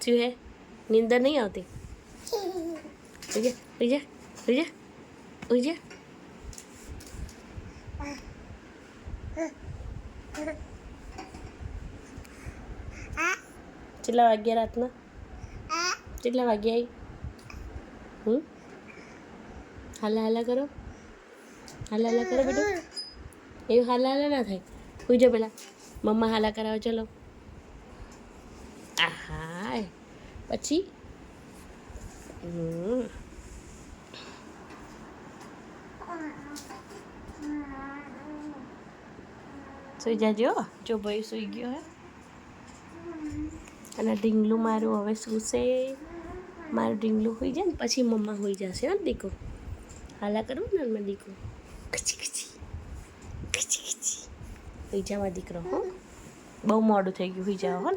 શું હે નીંદર નહીં આવતી? ઉઈ જા ઉઈ જા ઉઈ જા ઉઈ જા. કેટલા વાગ્યા રાતના? કેટલા વાગ્યા આવી? હાલા હાલા કરો, હાલા હાલા કરો બેટું. એવું હાલા હાલા ના થાય. સુઈ જાઓ પેલા, મમ્મા હાલા કરાવો. ચલો. આહા પછી સુઈ જાજો. જો ભાઈ સુઈ ગયો હે અને ઢીંગલું મારું હવે સૂશે. મારું ઢીંગલું હોઈ જાય ને પછી મમ્મા હોઈ જશે. હો દીકો, હાલા કરવું ને મેં દીકો. ખચી ખચી ખચી ખચી હોઈ જવા દીકરો. હો બહુ મોડું થઈ ગયું. હોઈ જાવ હો.